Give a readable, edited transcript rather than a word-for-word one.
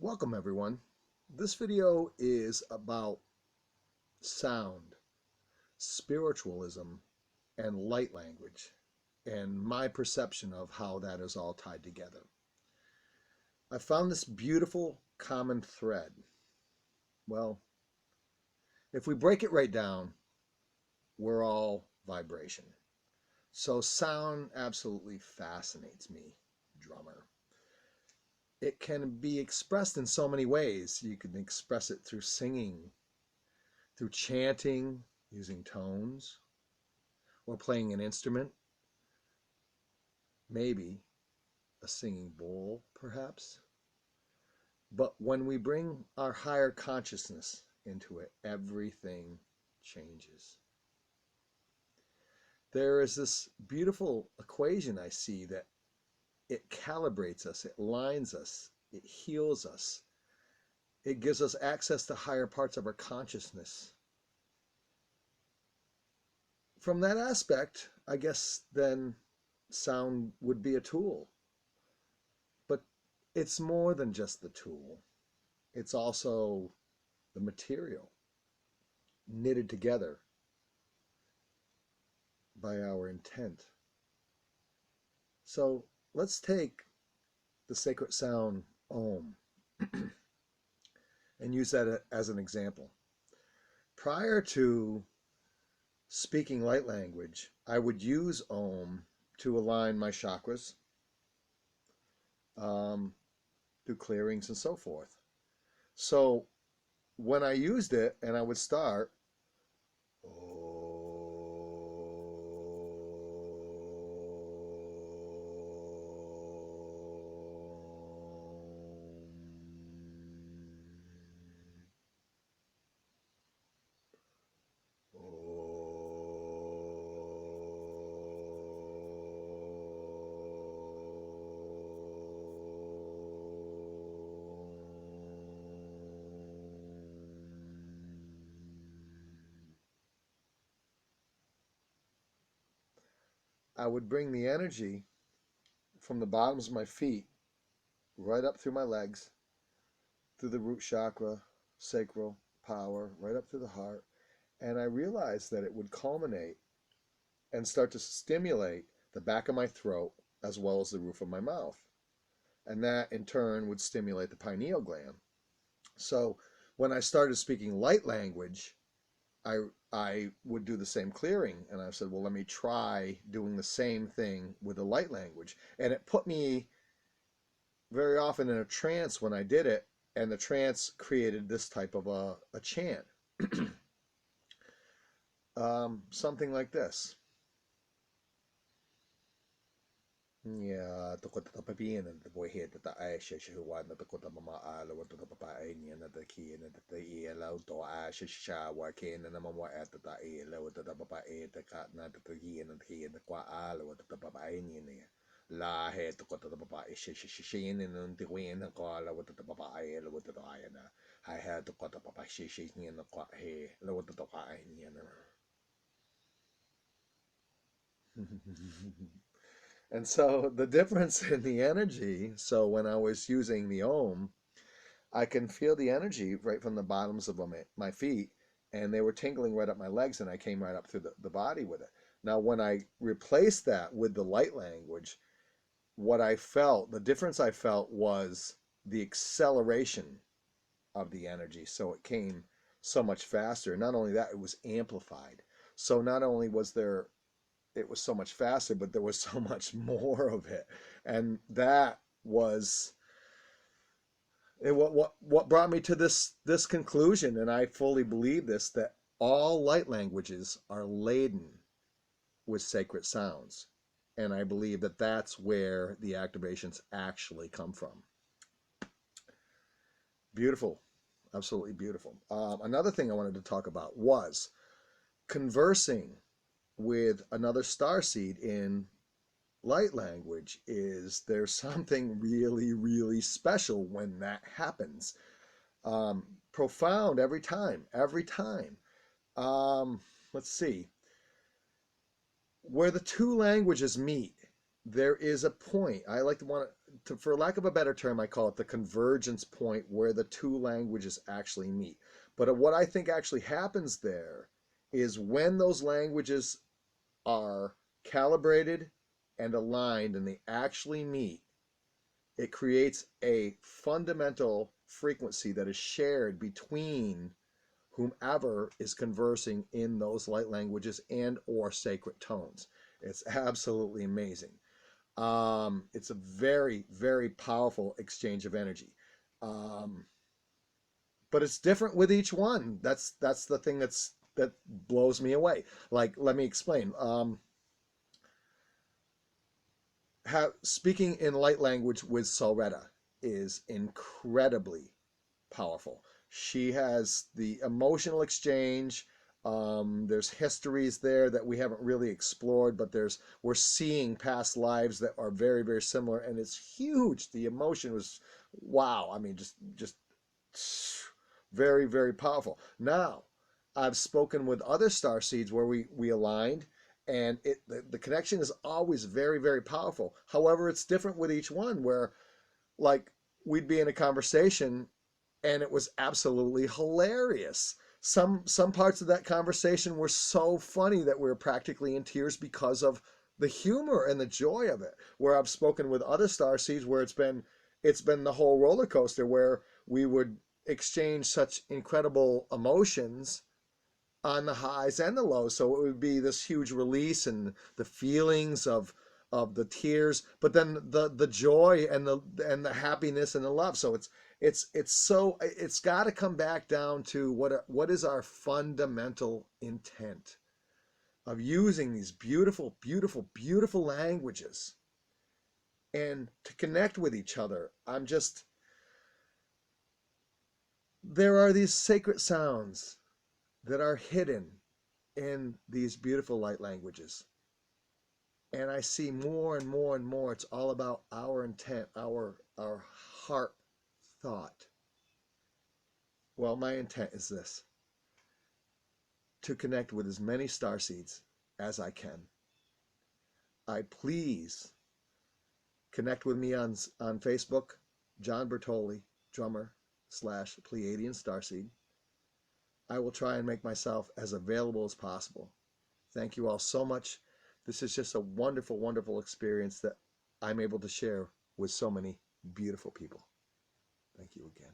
Welcome everyone. This video is about sound, spiritualism, and light language, and my perception of how that is all tied together. I found this beautiful common thread. Well, if we break it right down, we're all vibration. So sound absolutely fascinates me, drummer. It can be expressed in so many ways. You can express it through singing, through chanting, using tones, or playing an instrument, maybe a singing bowl, perhaps. But when we bring our higher consciousness into it, everything changes. There is this beautiful equation I see that it calibrates us, it lines us, it heals us, it gives us access to higher parts of our consciousness. From that aspect, I guess then sound would be a tool. But it's more than just the tool. It's also the material knitted together by our intent. So let's take the sacred sound Om and use that as an example. Prior to speaking light language, I would use Om to align my chakras, do clearings and so forth. So when I used it and I would start, I would bring the energy from the bottoms of my feet right up through my legs, through the root chakra, sacral power, right up through the heart. And I realized that it would culminate and start to stimulate the back of my throat as well as the roof of my mouth. And that in turn would stimulate the pineal gland. So when I started speaking light language, I would do the same clearing, and I said, well, let me try doing the same thing with the light language. And it put me very often in a trance when I did it, and the trance created this type of a chant. Something like this. Yeah, tukot ta papin and the boy hit the ash who won the kota mama ala what the papa and the key and the elo to ash sha wakin and mama at the elo with the papa the cat not the key and the qua ala what the papa in la head to kota the papa shin and the win and call what the papa elo with the iana I had to kota papa shin in the qua he lo what the papa in. And so the difference in the energy, so when I was using the Om, I can feel the energy right from the bottoms of my feet, and they were tingling right up my legs, and I came right up through the body with it. Now, when I replaced that with the light language, what I felt, the difference I felt was the acceleration of the energy. So it came so much faster. Not only that, it was amplified. So not only was it was so much faster, but there was so much more of it. And that was what brought me to this conclusion, and I fully believe this, that all light languages are laden with sacred sounds. And I believe that that's where the activations actually come from. Beautiful. Absolutely beautiful. Another thing I wanted to talk about was conversing with another starseed in light language. Is there's something really, really special when that happens. Profound every time. Let's see. Where the two languages meet, there is a point. I like to want to for lack of a better term, I call it the convergence point where the two languages actually meet. But what I think actually happens there is when those languages are calibrated and aligned and they actually meet, it creates a fundamental frequency that is shared between whomever is conversing in those light languages and or sacred tones. It's absolutely amazing. It's a very, very powerful exchange of energy. Um, but it's different with each one. That's the thing that blows me away. Like, let me explain. Speaking in light language with Solretta is incredibly powerful. She has the emotional exchange. There's histories there that we haven't really explored, but we're seeing past lives that are very, very similar, and it's huge. The emotion was wow. I mean, just very, very powerful. Now, I've spoken with other star seeds where we aligned, and the connection is always very, very powerful. However, it's different with each one. Where like we'd be in a conversation and it was absolutely hilarious. Some parts of that conversation were so funny that we were practically in tears because of the humor and the joy of it. Where I've spoken with other star seeds where it's been the whole roller coaster where we would exchange such incredible emotions on the highs and the lows. So it would be this huge release and the feelings of the tears, but then the joy and the happiness and the love. So it's got to come back down to what is our fundamental intent of using these beautiful, beautiful, beautiful languages and to connect with each other. There are these sacred sounds that are hidden in these beautiful light languages. And I see more and more and more it's all about our intent, our heart thought. Well, my intent is this: to connect with as many star seeds as I can. I please connect with me on Facebook, John Bertoli, drummer / Pleiadian Starseed. I will try and make myself as available as possible. Thank you all so much. This is just a wonderful, wonderful experience that I'm able to share with so many beautiful people. Thank you again.